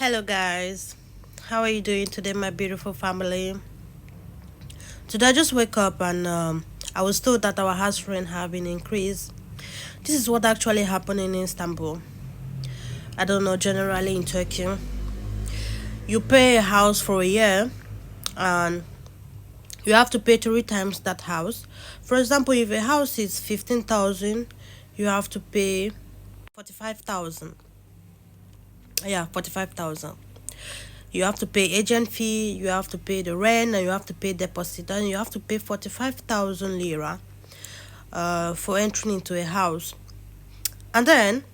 Hello, guys. How are you doing today, my beautiful family? Today, I just wake up and I was told that our house rent have been increased. This is what actually happened in Istanbul. I don't know, generally in Turkey. You pay a house for a year and you have to pay three times that house. For example, if a house is 15,000, you have to pay 45,000. Yeah, 45,000. You have to pay agent fee, you have to pay the rent, and you have to pay deposit, and you have to pay 45,000 lira for entering into a house. And then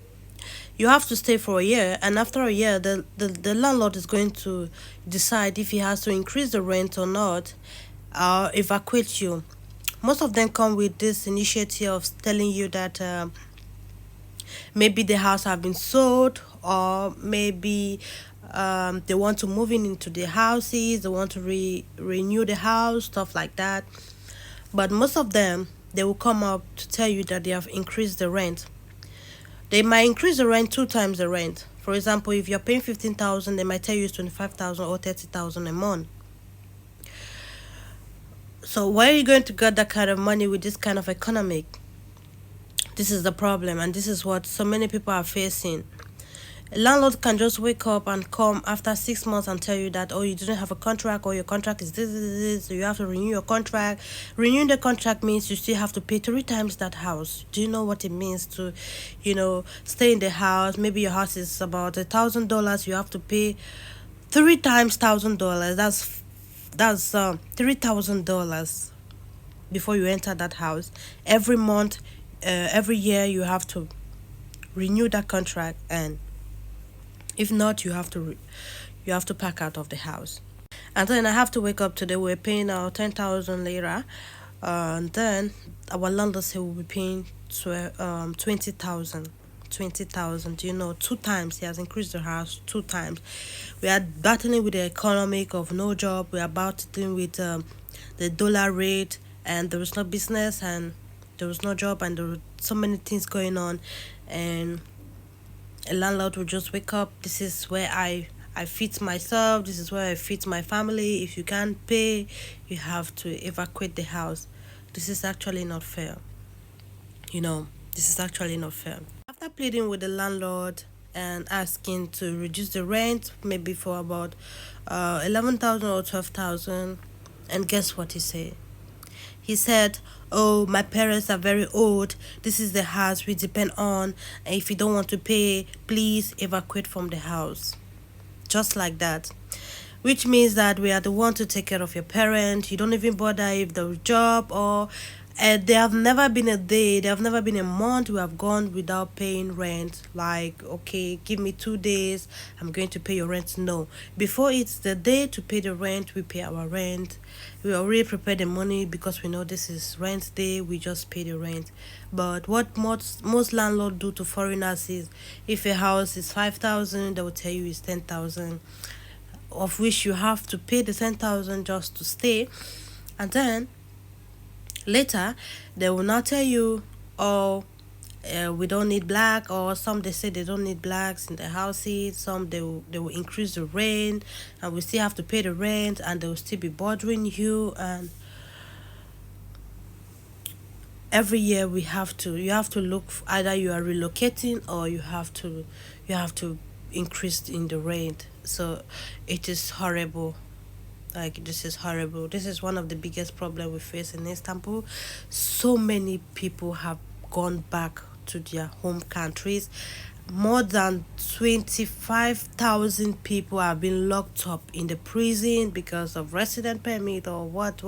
you have to stay for a year, and after a year, the landlord is going to decide if he has to increase the rent or not, or evacuate you. Most of them come with this initiative of telling you that maybe the house have been sold, or maybe they want to move in into the houses, they want to renew the house, stuff like that. But most of them, they will come up to tell you that they have increased the rent. They might increase the rent two times the rent. For example, if you're paying 15,000, they might tell you it's 25,000 or 30,000 a month. So where are you going to get that kind of money with this kind of economic? This is the problem, and this is what so many people are facing. A landlord can just wake up and come after 6 months and tell you that, oh, you didn't have a contract, or your contract is this, so you have to renew your contract. Renewing the contract means you still have to pay three times that house. Do you know what it means to, stay in the house? Maybe your house is about $1,000. You have to pay three times $1,000. That's $3,000 before you enter that house. Every month, every year, you have to renew that contract, and if not, you have to pack out of the house. And then I have to wake up today. We're paying our 10,000 lira, and then our landlord said we'll be paying 20,000. 20,000, two times. He has increased the house two times. We are battling with the economic of no job. We are battling with the dollar rate, and there was no business, and there was no job, and there were so many things going on. And a landlord will just wake up. This is where I fit myself. This is where I fit my family. If you can't pay, you have to evacuate the house. This is actually not fair. This is actually not fair. After pleading with the landlord and asking to reduce the rent, maybe for about 11,000 or 12,000, and guess what he said? He said, oh, my parents are very old. This is the house we depend on. And if you don't want to pay, please evacuate from the house. Just like that. Which means that we are the one to take care of your parents. You don't even bother if there's job, or there have never been a day, there have never been a month we have gone without paying rent. Like, okay, give me 2 days, I'm going to pay your rent. No. Before it's the day to pay the rent, we pay our rent. We already prepare the money because we know this is rent day, we just pay the rent. But what most landlords do to foreigners is, if a house is 5,000, they will tell you it's 10,000, of which you have to pay the 10,000 just to stay. And then later, they will not tell you, oh, we don't need black, or some they say they don't need blacks in the houses. Some they will increase the rent, and we still have to pay the rent, and they will still be bothering you. And every year you have to look, either you are relocating, or you have to increase in the rent. So it is horrible. Like, this is horrible. This is one of the biggest problem we face in Istanbul. So many people have gone back to their home countries. More than 25,000 people have been locked up in the prison because of resident permit, or what.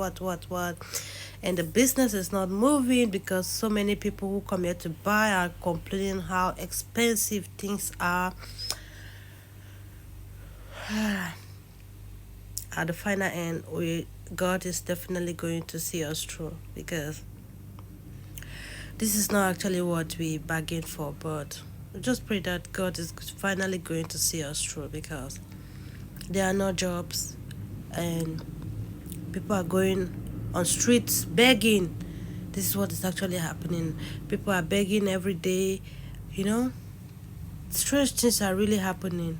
And the business is not moving because so many people who come here to buy are complaining how expensive things are. At the final end, God is definitely going to see us through, because this is not actually what we bargained for. But we just pray that God is finally going to see us through, because there are no jobs, and people are going on streets begging. This is what is actually happening. People are begging every day. Strange things are really happening.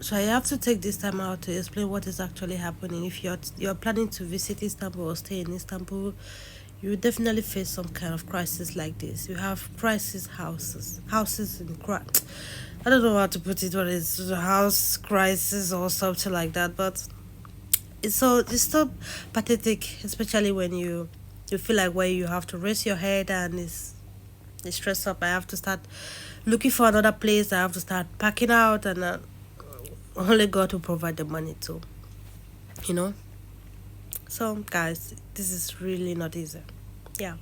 So I have to take this time out to explain what is actually happening. If you're planning to visit Istanbul or stay in Istanbul, you will definitely face some kind of crisis like this. You have crisis houses in I don't know how to put it, what it's house crisis or something like that. But it's so pathetic, especially when you feel like where you have to raise your head and it's stressed up. I have to start looking for another place. I have to start packing out, and only God will provide the money to, you know. So, guys, this is really not easy. Yeah.